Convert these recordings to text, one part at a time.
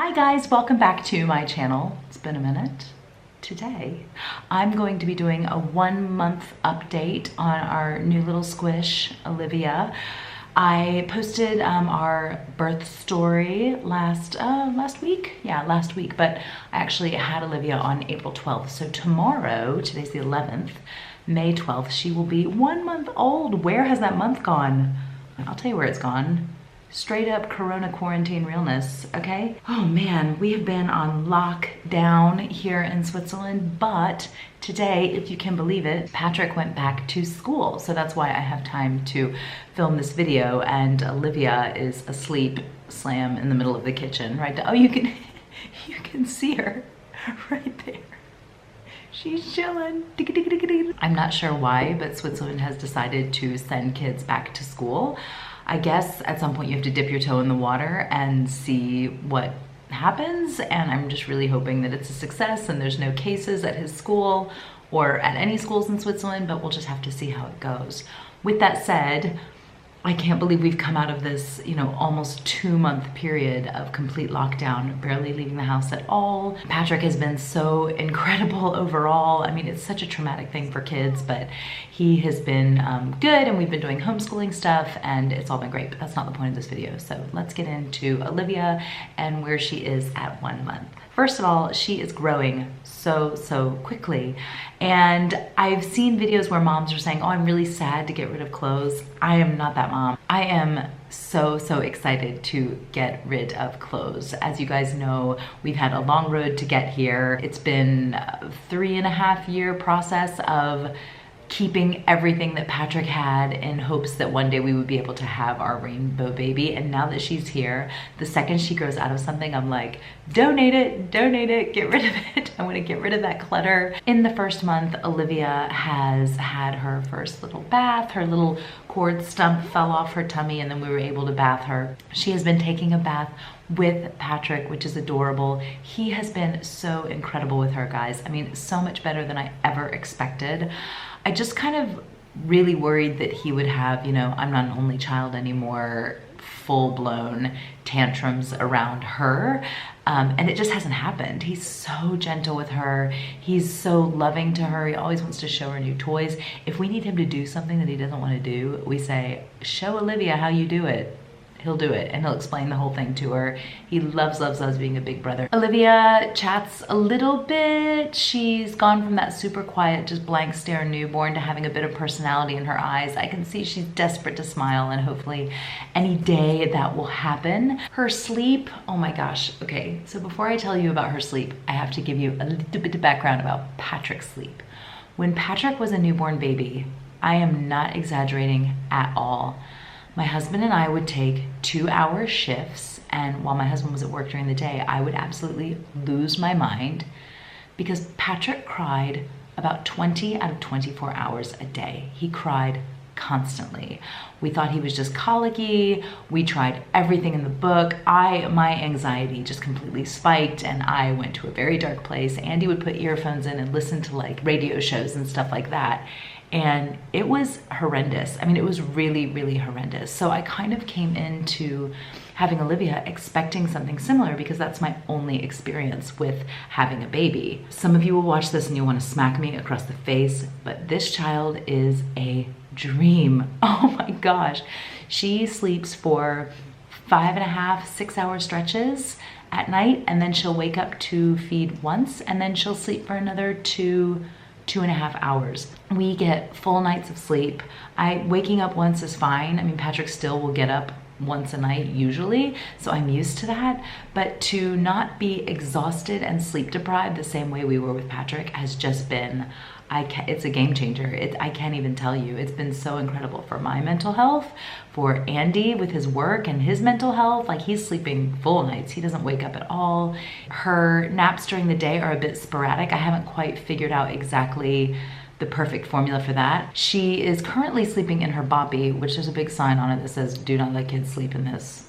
Hi guys, welcome back to my channel. It's been a minute. Today, I'm going to be doing a 1 month update on our new little squish, Olivia. I posted our birth story last week. Yeah, last week, but I actually had Olivia on April 12th. So tomorrow, today's the 11th, May 12th, she will be 1 month old. Where has that month gone? I'll tell you where it's gone. Straight up Corona quarantine realness, okay? Oh man, we have been on lockdown here in Switzerland, but today, if you can believe it, Patrick went back to school. So that's why I have time to film this video, and Olivia is asleep, slam in the middle of the kitchen, right? Oh, you can see her right there. She's chilling. I'm not sure why, but Switzerland has decided to send kids back to school. I guess at some point you have to dip your toe in the water and see what happens, and I'm just really hoping that it's a success and there's no cases at his school or at any schools in Switzerland, but we'll just have to see how it goes. With that said, I can't believe we've come out of this, almost 2 month period of complete lockdown, barely leaving the house at all. Patrick has been so incredible overall. I mean, it's such a traumatic thing for kids, but he has been good, and we've been doing homeschooling stuff, and it's all been great, but that's not the point of this video. So let's get into Olivia and where she is at 1 month. First of all, she is growing so quickly. And I've seen videos where moms are saying, oh, I'm really sad to get rid of clothes. I am not that mom. I am so excited to get rid of clothes. As you guys know, we've had a long road to get here. It's been a 3.5 year process of keeping everything that Patrick had in hopes that one day we would be able to have our rainbow baby. And now that she's here, the second she grows out of something, I'm like, donate it, get rid of it. I want to get rid of that clutter. In the first month, Olivia has had her first little bath. Her little cord stump fell off her tummy, and then we were able to bath her. She has been taking a bath with Patrick, which is adorable. He has been so incredible with her, guys. I mean, so much better than I ever expected. I just kind of really worried that he would have, I'm not an only child anymore, full-blown tantrums around her. And it just hasn't happened. He's so gentle with her. He's so loving to her. He always wants to show her new toys. If we need him to do something that he doesn't want to do, we say, show Olivia how you do it. He'll do it, and he'll explain the whole thing to her. He loves being a big brother. Olivia chats a little bit. She's gone from that super quiet, just blank stare newborn to having a bit of personality in her eyes. I can see she's desperate to smile, and hopefully any day that will happen. Her sleep, oh my gosh. Okay, so before I tell you about her sleep, I have to give you a little bit of background about Patrick's sleep. When Patrick was a newborn baby, I am not exaggerating at all, my husband and I would take 2-hour shifts, and while my husband was at work during the day, I would absolutely lose my mind because Patrick cried about 20 out of 24 hours a day. He cried constantly. We thought he was just colicky. We tried everything in the book. My anxiety just completely spiked, and I went to a very dark place. Andy would put earphones in and listen to like radio shows and stuff like that. And it was horrendous. I mean, it was really horrendous. So I kind of came into having Olivia expecting something similar because that's my only experience with having a baby. Some of you will watch this and you'll want to smack me across the face, but this child is a dream. Oh my gosh. She sleeps for 5.5, 6-hour stretches at night, and then she'll wake up to feed once, and then she'll sleep for another 2.5 hours. We get full nights of sleep. Waking up once is fine. I mean, Patrick still will get up once a night usually, so I'm used to that. But to not be exhausted and sleep deprived the same way we were with Patrick has just been, it's a game changer. I can't even tell you. It's been so incredible for my mental health, for Andy with his work and his mental health. Like, he's sleeping full nights. He doesn't wake up at all. Her naps during the day are a bit sporadic. I haven't quite figured out exactly the perfect formula for that. She is currently sleeping in her boppy, which there's a big sign on it that says, do not let kids sleep in this.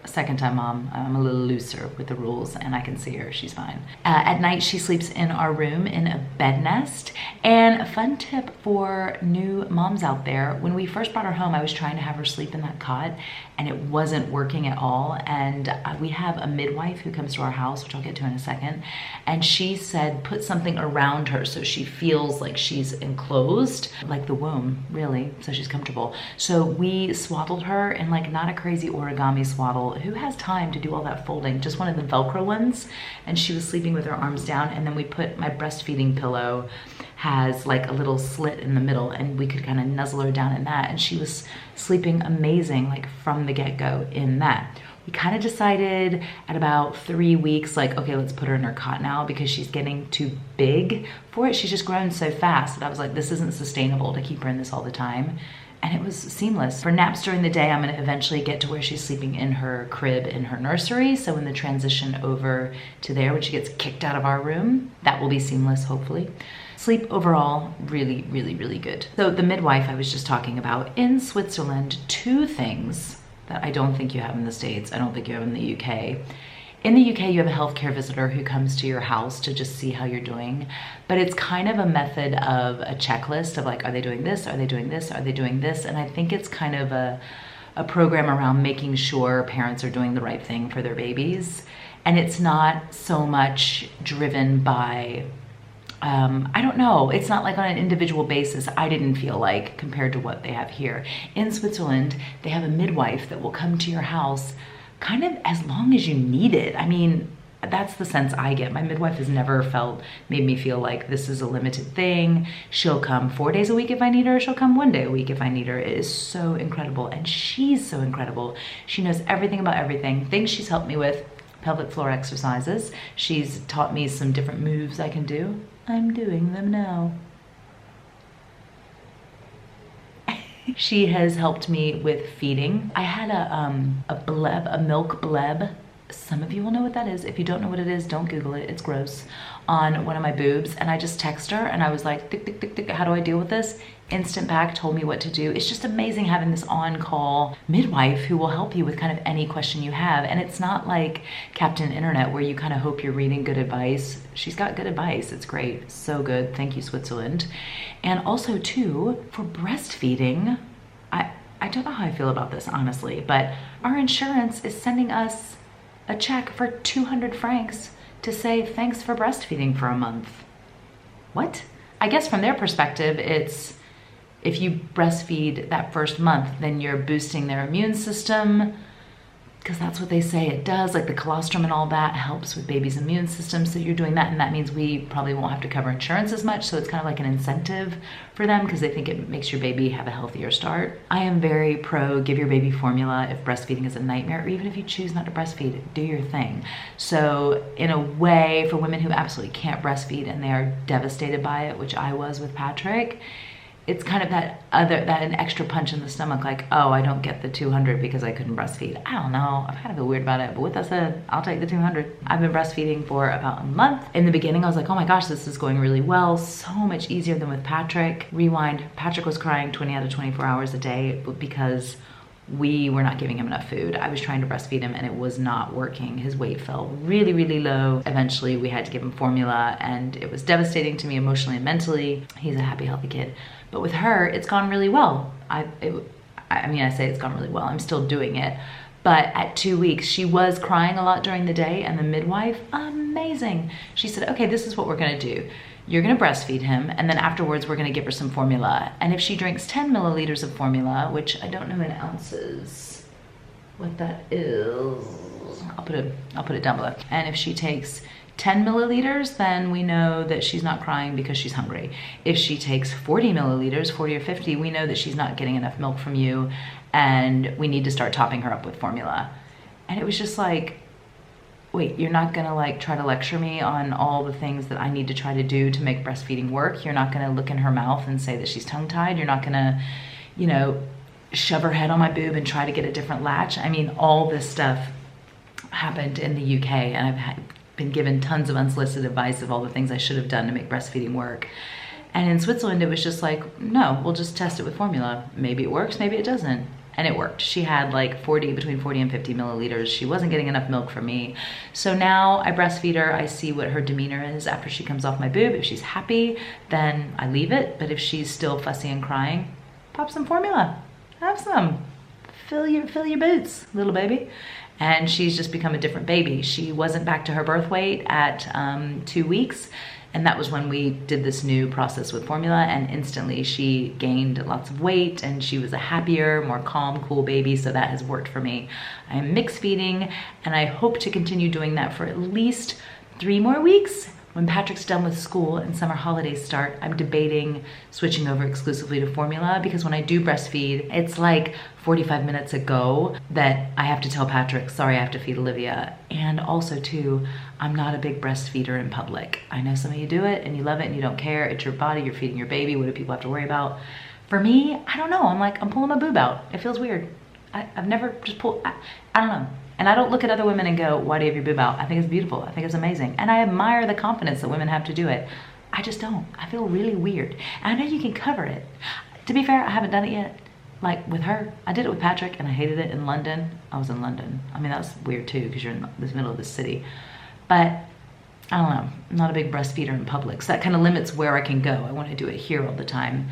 second time mom, I'm a little looser with the rules, and I can see her, she's fine. At night, she sleeps in our room in a bed nest. And a fun tip for new moms out there, when we first brought her home, I was trying to have her sleep in that cot, and it wasn't working at all. And we have a midwife who comes to our house, which I'll get to in a second, and she said put something around her so she feels like she's enclosed, like the womb, really, so she's comfortable. So we swaddled her in like not a crazy origami swaddle. Who has time to do all that folding? Just one of the Velcro ones, and she was sleeping with her arms down, and then we put my breastfeeding pillow has like a little slit in the middle, and we could kind of nuzzle her down in that, and she was sleeping amazing, like from the get-go in that. We kind of decided at about 3 weeks, like, okay, let's put her in her cot now because she's getting too big for it. She's just grown so fast that I was like, this isn't sustainable to keep her in this all the time. And it was seamless. For naps during the day, I'm gonna eventually get to where she's sleeping in her crib in her nursery. So in the transition over to there, when she gets kicked out of our room, that will be seamless, hopefully. Sleep overall, really, really, really good. So the midwife I was just talking about, in Switzerland, 2 things that I don't think you have in the States, I don't think you have in the UK. In the UK, you have a healthcare visitor who comes to your house to just see how you're doing, but it's kind of a method of a checklist of like, are they doing this? Are they doing this? Are they doing this? And I think it's kind of a program around making sure parents are doing the right thing for their babies. And it's not so much driven by, I don't know, it's not like on an individual basis, I didn't feel like, compared to what they have here. In Switzerland, they have a midwife that will come to your house kind of as long as you need it. I mean, that's the sense I get. My midwife has never made me feel like this is a limited thing. She'll come 4 days a week if I need her. She'll come 1 day a week if I need her. It is so incredible. And she's so incredible. She knows everything about everything. Things she's helped me with, pelvic floor exercises. She's taught me some different moves I can do. I'm doing them now. She has helped me with feeding. I had a milk bleb. Some of you will know what that is. If you don't know what it is, don't Google it. It's gross. On one of my boobs, and I just text her and I was like, tick, tick, tick, tick, how do I deal with this? Instant back, told me what to do. It's just amazing having this on-call midwife who will help you with kind of any question you have. And it's not like Captain Internet where you kind of hope you're reading good advice. She's got good advice. It's great. So good. Thank you, Switzerland. And also too, for breastfeeding, I don't know how I feel about this, honestly, but our insurance is sending us a check for 200 francs to say thanks for breastfeeding for a month. What? I guess from their perspective, it's if you breastfeed that first month, then you're boosting their immune system, because that's what they say it does. Like the colostrum and all that helps with baby's immune system. So you're doing that, and that means we probably won't have to cover insurance as much. So it's kind of like an incentive for them because they think it makes your baby have a healthier start. I am very pro give your baby formula if breastfeeding is a nightmare, or even if you choose not to breastfeed, do your thing. So in a way, for women who absolutely can't breastfeed and they are devastated by it, which I was with Patrick, it's kind of that an extra punch in the stomach, like, oh, I don't get the 200 because I couldn't breastfeed. I don't know, I kind of feel weird about it, but with that said, I'll take the 200. I've been breastfeeding for about a month. In the beginning, I was like, oh my gosh, this is going really well. So much easier than with Patrick. Rewind, Patrick was crying 20 out of 24 hours a day because we were not giving him enough food. I was trying to breastfeed him and it was not working. His weight fell really, really low. Eventually we had to give him formula and it was devastating to me emotionally and mentally. He's a happy, healthy kid. But with her, it's gone really well. I mean, I say it's gone really well. I'm still doing it. But at 2 weeks, she was crying a lot during the day, and the midwife, amazing. She said, okay, this is what we're gonna do. You're gonna breastfeed him, and then afterwards we're gonna give her some formula. And if she drinks 10 milliliters of formula, which I don't know in ounces what that is, I'll put it down below. And if she takes 10 milliliters, then we know that she's not crying because she's hungry. If she takes 40 milliliters, 40 or 50, we know that she's not getting enough milk from you and we need to start topping her up with formula. And it was just like, wait, you're not gonna like try to lecture me on all the things that I need to try to do to make breastfeeding work. You're not gonna look in her mouth and say that she's tongue-tied. You're not gonna, you know, shove her head on my boob and try to get a different latch. I mean, all this stuff happened in the UK, and I've been given tons of unsolicited advice of all the things I should have done to make breastfeeding work. And in Switzerland, it was just like, no, we'll just test it with formula. Maybe it works, maybe it doesn't. and it worked. She had like between 40 and 50 milliliters. She wasn't getting enough milk for me. So now I breastfeed her. I see what her demeanor is after she comes off my boob. If she's happy, then I leave it. But if she's still fussy and crying, pop some formula, have some. Fill your boots, little baby. And she's just become a different baby. She wasn't back to her birth weight at 2 weeks. And that was when we did this new process with formula, and instantly she gained lots of weight and she was a happier, more calm, cool baby. So that has worked for me. I am mixed feeding and I hope to continue doing that for at least 3 more weeks. When Patrick's done with school and summer holidays start, I'm debating switching over exclusively to formula, because when I do breastfeed, it's like 45 minutes ago that I have to tell Patrick, sorry, I have to feed Olivia. And also too, I'm not a big breastfeeder in public. I know some of you do it and you love it and you don't care. It's your body, you're feeding your baby. What do people have to worry about? For me, I don't know. I'm pulling my boob out. It feels weird. I've never just pulled, I don't know. And I don't look at other women and go, why do you have your boob out? I think it's beautiful. I think it's amazing. And I admire the confidence that women have to do it. I just don't. I feel really weird. And I know you can cover it. To be fair, I haven't done it yet. Like with her, I did it with Patrick and I hated it in London. I was in London. I mean, that was weird too, because you're in the middle of the city. But I don't know, I'm not a big breastfeeder in public. So that kind of limits where I can go. I want to do it here all the time.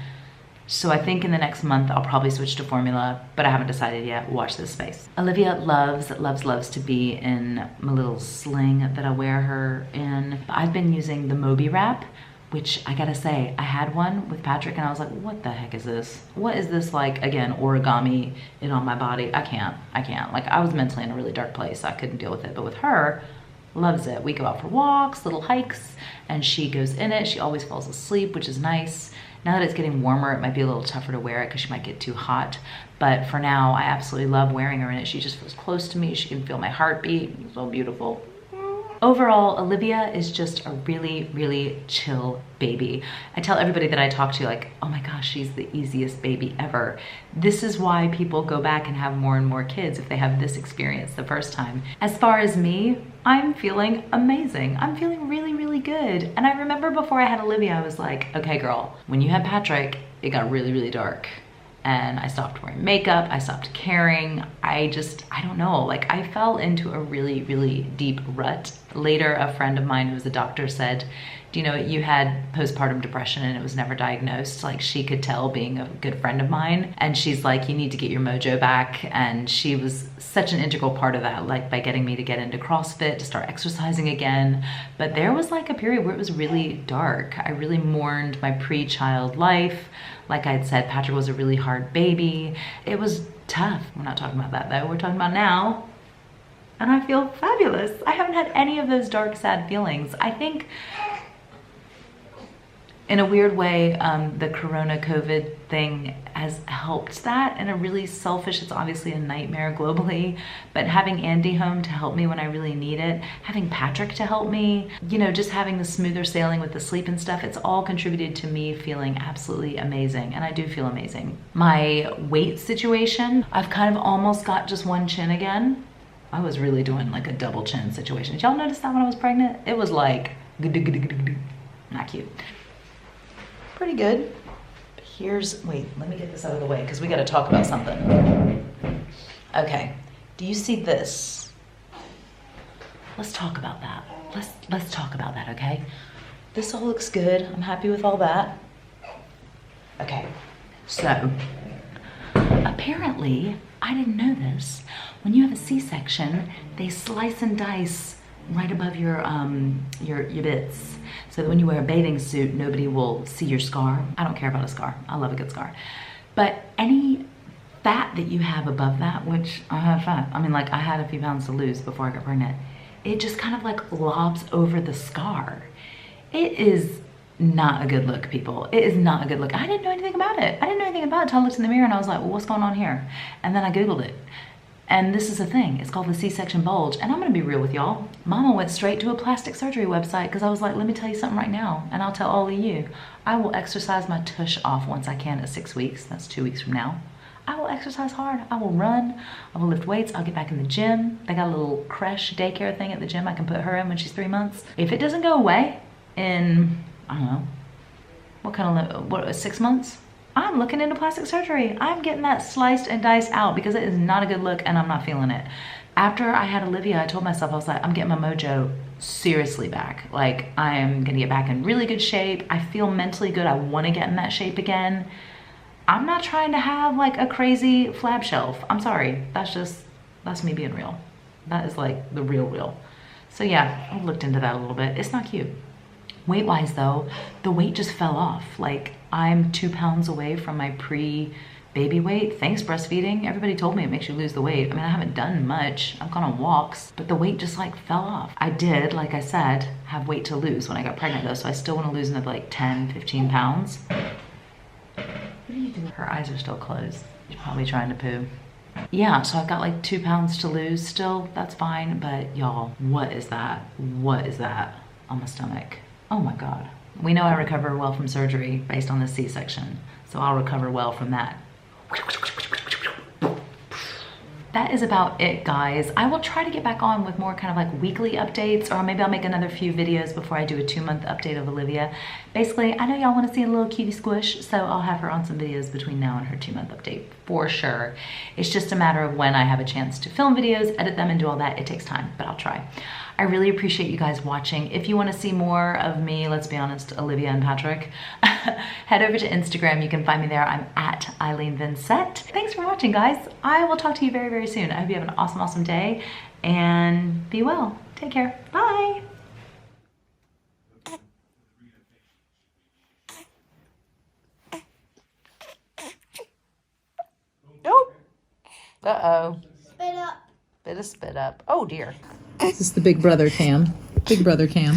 So I think in the next month, I'll probably switch to formula, but I haven't decided yet. Watch this space. Olivia loves to be in my little sling that I wear her in. I've been using the Moby wrap, which I gotta say, I had one with Patrick and I was like, what the heck is this? What is this, like, again, origami it on my body? I can't. Like, I was mentally in a really dark place. I couldn't deal with it, but with her, loves it. We go out for walks, little hikes, and she goes in it. She always falls asleep, which is nice. Now that it's getting warmer, it might be a little tougher to wear it because she might get too hot. But for now, I absolutely love wearing her in it. She just feels close to me. She can feel my heartbeat. It's so beautiful. Overall, Olivia is just a really, really chill baby. I tell everybody that I talk to, like, oh my gosh, she's the easiest baby ever. This is why people go back and have more and more kids if they have this experience the first time. As far as me, I'm feeling amazing. I'm feeling really, really good. And I remember before I had Olivia, I was like, okay girl, when you had Patrick, it got really, really dark. And I stopped wearing makeup, I stopped caring. I don't know, like I fell into a really, really deep rut. Later, a friend of mine who's a doctor said, do you know, you had postpartum depression and it was never diagnosed. Like she could tell, being a good friend of mine. And she's like, you need to get your mojo back. And she was such an integral part of that, like by getting me to get into CrossFit, to start exercising again. But there was like a period where it was really dark. I really mourned my pre-child life. Like I'd said, Patrick was a really hard baby. It was tough. We're not talking about that though. We're talking about now. And I feel fabulous. I haven't had any of those dark, sad feelings. I think in a weird way, the Corona COVID thing has helped that in a really selfish, it's obviously a nightmare globally, but having Andy home to help me when I really need it, having Patrick to help me, you know, just having the smoother sailing with the sleep and stuff, it's all contributed to me feeling absolutely amazing. And I do feel amazing. My weight situation, I've kind of almost got just one chin again. I was really doing like a double chin situation. Did y'all notice that when I was pregnant? It was like, not cute. Pretty good. Wait, let me get this out of the way because we got to talk about something. Okay, do you see this? Let's talk about that. Let's talk about that, okay? This all looks good. I'm happy with all that. Okay, so apparently, I didn't know this. When you have a C-section, they slice and dice right above your bits. So that when you wear a bathing suit, nobody will see your scar. I don't care about a scar. I love a good scar. But any fat that you have above that, which I have fat. I mean, like I had a few pounds to lose before I got pregnant. It just kind of like lobs over the scar. It is not a good look, people. It is not a good look. I didn't know anything about it. I didn't know anything about it until I looked in the mirror and I was like, well, what's going on here? And then I Googled it. And this is a thing, it's called the C-section bulge. And I'm gonna be real with y'all. Mama went straight to a plastic surgery website because I was like, let me tell you something right now. And I'll tell all of you, I will exercise my tush off once I can at 6 weeks. That's 2 weeks from now. I will exercise hard, I will run, I will lift weights, I'll get back in the gym. They got a little creche daycare thing at the gym I can put her in when she's 3 months. If it doesn't go away in, I don't know, what kind of, 6 months? I'm looking into plastic surgery. I'm getting that sliced and diced out because it is not a good look and I'm not feeling it. After I had Olivia, I told myself, I was like, I'm getting my mojo seriously back. Like, I'm gonna get back in really good shape. I feel mentally good. I wanna get in that shape again. I'm not trying to have like a crazy flab shelf. I'm sorry, that's me being real. That is like the real. So yeah, I looked into that a little bit. It's not cute. Weight-wise though, the weight just fell off. Like, I'm 2 pounds away from my pre-baby weight. Thanks breastfeeding. Everybody told me it makes you lose the weight. I mean, I haven't done much. I've gone on walks, but the weight just like fell off. I did, like I said, have weight to lose when I got pregnant though, so I still want to lose another like 10, 15 pounds. What are you doing? Her eyes are still closed. She's probably trying to poo. Yeah, so I've got like 2 pounds to lose still. That's fine, but y'all, what is that? What is that on my stomach? Oh my God. We know I recover well from surgery based on the C-section, so I'll recover well from that. That is about it, guys. I will try to get back on with more kind of like weekly updates, or maybe I'll make another few videos before I do a 2-month update of Olivia. Basically, I know y'all want to see a little cutie squish, so I'll have her on some videos between now and her 2-month update for sure. It's just a matter of when I have a chance to film videos, edit them, and do all that. It takes time, but I'll try. I really appreciate you guys watching. If you want to see more of me, let's be honest, Olivia and Patrick, head over to Instagram. You can find me there. I'm at Eileen Vincett. Thanks for watching, guys. I will talk to you very, very soon. I hope you have an awesome, awesome day and be well. Take care. Bye. Oh. Uh-oh. Spit up. Bit of spit up. Oh dear. This is the big brother cam. Big brother cam.